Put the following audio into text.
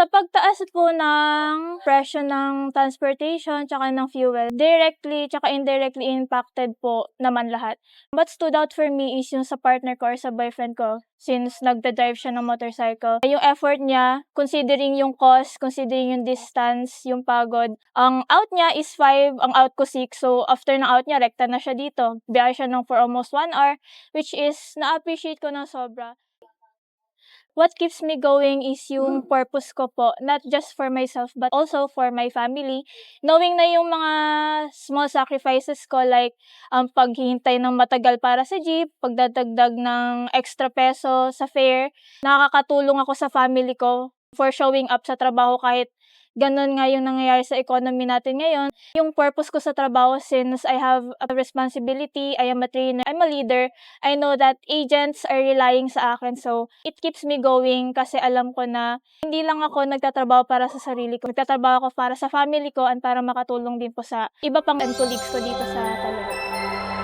Sa pagtaas po ng presyo ng transportation tsaka ng fuel, directly tsaka indirectly impacted po naman lahat. What stood out for me is yung sa partner ko or sa boyfriend ko, since nagda-drive siya ng motorcycle. Yung effort niya, considering yung cost, considering yung distance, yung pagod. Ang out niya is 5, ang out ko 6. So, after ng out niya, rekta na siya dito. Biyahe siya for almost 1 hour, which is na-appreciate ko ng sobra. What keeps me going is yung purpose ko po, not just for myself but also for my family. Knowing na yung mga small sacrifices ko like paghihintay ng matagal para sa jeep, pagdadagdag ng extra peso sa fare, nakakatulong ako sa family ko for showing up sa trabaho kahit ganun nga yung nangyayari sa economy natin ngayon. Yung purpose ko sa trabaho, since I have a responsibility, I am a trainer, I'm a leader, I know that agents are relying sa akin. So, it keeps me going kasi alam ko na hindi lang ako nagtatrabaho para sa sarili ko. Nagtatrabaho ako para sa family ko and para makatulong din po sa iba pang colleagues ko dito sa Talalay.